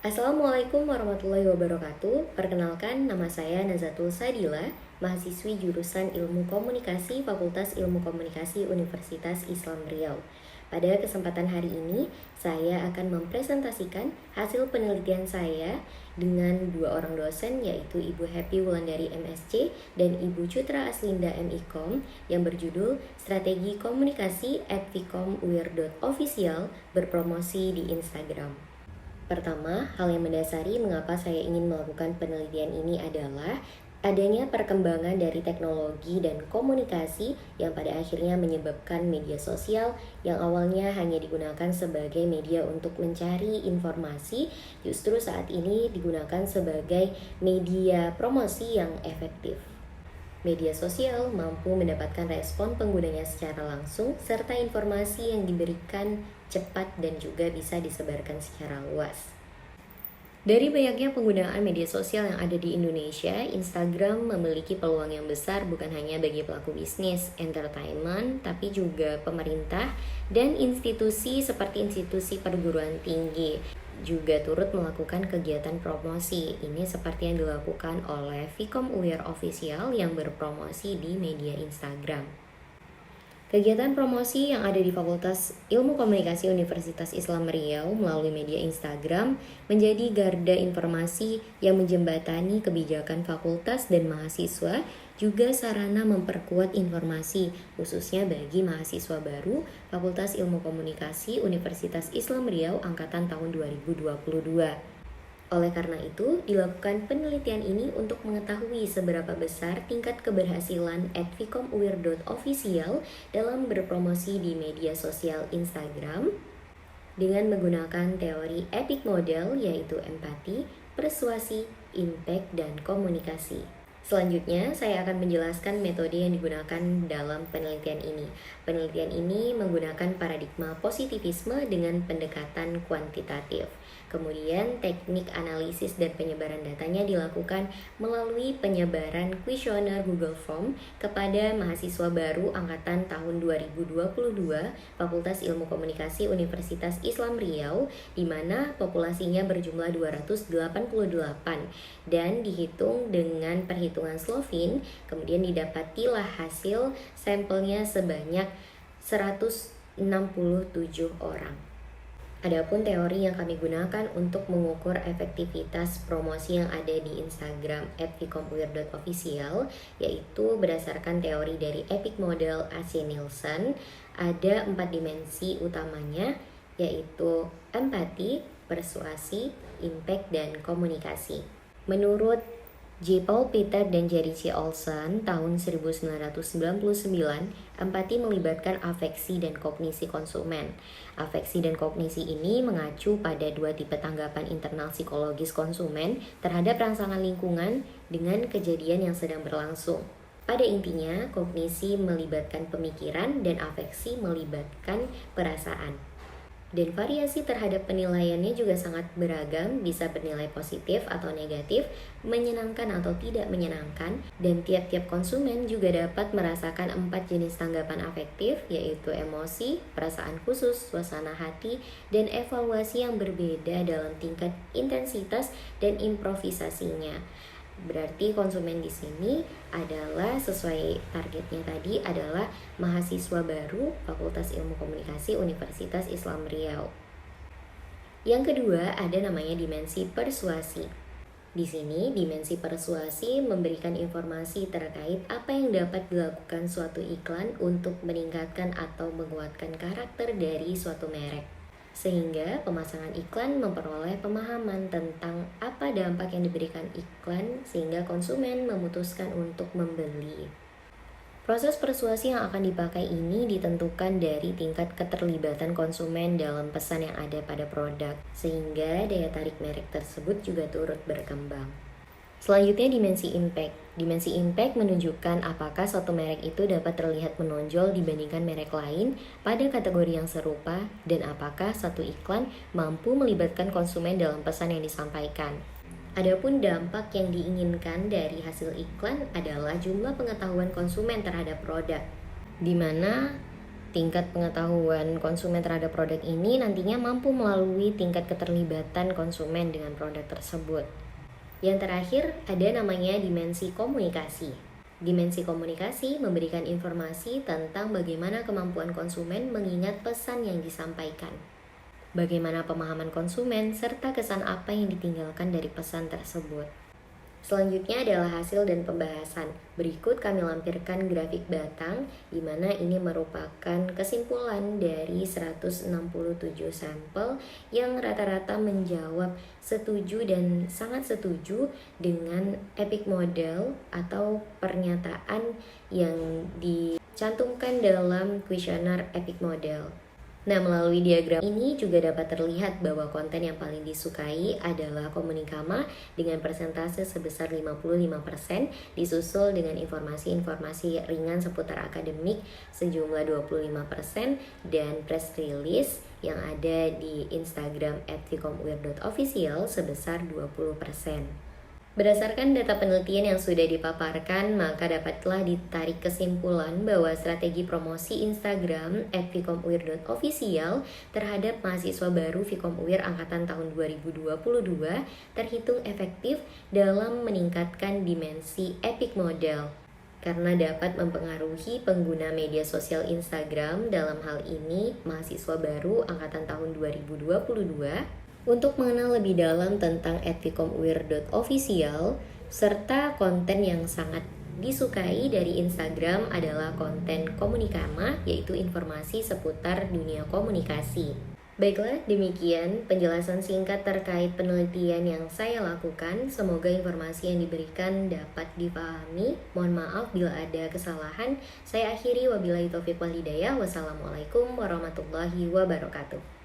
Assalamualaikum warahmatullahi wabarakatuh. Perkenalkan, nama saya Nazatul Sadila, mahasiswi jurusan Ilmu Komunikasi Fakultas Ilmu Komunikasi Universitas Islam Riau. Pada kesempatan hari ini, saya akan mempresentasikan hasil penelitian saya dengan dua orang dosen, yaitu Ibu Happy Wulandari MSc dan Ibu Cutra Aslinda MIKOM, yang berjudul Strategi Komunikasi @vkomuir.official berpromosi di Instagram. Pertama, hal yang mendasari mengapa saya ingin melakukan penelitian ini adalah adanya perkembangan dari teknologi dan komunikasi yang pada akhirnya menyebabkan media sosial yang awalnya hanya digunakan sebagai media untuk mencari informasi, justru saat ini digunakan sebagai media promosi yang efektif. Media sosial mampu mendapatkan respon penggunanya secara langsung, serta informasi yang diberikan cepat dan juga bisa disebarkan secara luas. Dari banyaknya penggunaan media sosial yang ada di Indonesia, Instagram memiliki peluang yang besar bukan hanya bagi pelaku bisnis, entertainment, tapi juga pemerintah dan institusi seperti institusi perguruan tinggi juga turut melakukan kegiatan promosi. Ini seperti yang dilakukan oleh Vkom Uir Official yang berpromosi di media Instagram. Kegiatan promosi yang ada di Fakultas Ilmu Komunikasi Universitas Islam Riau melalui media Instagram menjadi garda informasi yang menjembatani kebijakan fakultas dan mahasiswa, juga sarana memperkuat informasi khususnya bagi mahasiswa baru Fakultas Ilmu Komunikasi Universitas Islam Riau angkatan tahun 2022. Oleh karena itu, dilakukan penelitian ini untuk mengetahui seberapa besar tingkat keberhasilan @vkomuir.official dalam berpromosi di media sosial Instagram dengan menggunakan teori epic model, yaitu empati, persuasi, impact, dan komunikasi. Selanjutnya, saya akan menjelaskan metode yang digunakan dalam penelitian ini. Penelitian ini menggunakan paradigma positivisme dengan pendekatan kuantitatif. Kemudian, teknik analisis dan penyebaran datanya dilakukan melalui penyebaran kuesioner Google Form kepada mahasiswa baru angkatan tahun 2022 Fakultas Ilmu Komunikasi Universitas Islam Riau, di mana populasinya berjumlah 288 dan dihitung dengan perhitungan Slovin. Kemudian didapatilah hasil sampelnya sebanyak 167 orang. Adapun teori yang kami gunakan untuk mengukur efektivitas promosi yang ada di Instagram @vkomuir.official, yaitu berdasarkan teori dari Epic Model AC Nielsen. Ada 4 dimensi utamanya, yaitu empati, persuasi, impact, dan komunikasi. Menurut J. Paul Peter dan Jerry C. Olson tahun 1999, empati melibatkan afeksi dan kognisi konsumen. Afeksi dan kognisi ini mengacu pada dua tipe tanggapan internal psikologis konsumen terhadap rangsangan lingkungan dengan kejadian yang sedang berlangsung. Pada intinya, kognisi melibatkan pemikiran dan afeksi melibatkan perasaan. Dan variasi terhadap penilaiannya juga sangat beragam, bisa bernilai positif atau negatif, menyenangkan atau tidak menyenangkan, dan tiap-tiap konsumen juga dapat merasakan 4 jenis tanggapan afektif, yaitu emosi, perasaan khusus, suasana hati, dan evaluasi yang berbeda dalam tingkat intensitas dan improvisasinya. Berarti konsumen di sini adalah sesuai targetnya tadi adalah mahasiswa baru Fakultas Ilmu Komunikasi Universitas Islam Riau. Yang kedua ada namanya dimensi persuasi. Di sini dimensi persuasi memberikan informasi terkait apa yang dapat dilakukan suatu iklan untuk meningkatkan atau menguatkan karakter dari suatu merek, sehingga pemasangan iklan memperoleh pemahaman tentang apa dampak yang diberikan iklan sehingga konsumen memutuskan untuk membeli. Proses persuasi yang akan dipakai ini ditentukan dari tingkat keterlibatan konsumen dalam pesan yang ada pada produk, sehingga daya tarik merek tersebut juga turut berkembang. Selanjutnya dimensi impact. Dimensi impact menunjukkan apakah suatu merek itu dapat terlihat menonjol dibandingkan merek lain pada kategori yang serupa dan apakah satu iklan mampu melibatkan konsumen dalam pesan yang disampaikan. Adapun dampak yang diinginkan dari hasil iklan adalah jumlah pengetahuan konsumen terhadap produk, di mana tingkat pengetahuan konsumen terhadap produk ini nantinya mampu melalui tingkat keterlibatan konsumen dengan produk tersebut. Yang terakhir, ada namanya dimensi komunikasi. Dimensi komunikasi memberikan informasi tentang bagaimana kemampuan konsumen mengingat pesan yang disampaikan, bagaimana pemahaman konsumen, serta kesan apa yang ditinggalkan dari pesan tersebut. Selanjutnya adalah hasil dan pembahasan. Berikut kami lampirkan grafik batang, di mana ini merupakan kesimpulan dari 167 sampel yang rata-rata menjawab setuju dan sangat setuju dengan epic model atau pernyataan yang dicantumkan dalam kuesioner epic model. Nah, melalui diagram ini juga dapat terlihat bahwa konten yang paling disukai adalah komunikama dengan persentase sebesar 55%, disusul dengan informasi-informasi ringan seputar akademik sejumlah 25%, dan press release yang ada di Instagram @vcomwear.official sebesar 20%. Berdasarkan data penelitian yang sudah dipaparkan, maka dapatlah ditarik kesimpulan bahwa strategi promosi Instagram @vcomwear.official terhadap mahasiswa baru Vcomwear angkatan tahun 2022 terhitung efektif dalam meningkatkan dimensi epic model, karena dapat mempengaruhi pengguna media sosial Instagram, dalam hal ini mahasiswa baru angkatan tahun 2022, untuk mengenal lebih dalam tentang @vcomwear.official, serta konten yang sangat disukai dari Instagram adalah konten komunikama, yaitu informasi seputar dunia komunikasi. Baiklah, demikian penjelasan singkat terkait penelitian yang saya lakukan. Semoga informasi yang diberikan dapat dipahami. Mohon maaf bila ada kesalahan. Saya akhiri, wabillahi taufiq wal hidayah. Wassalamualaikum warahmatullahi wabarakatuh.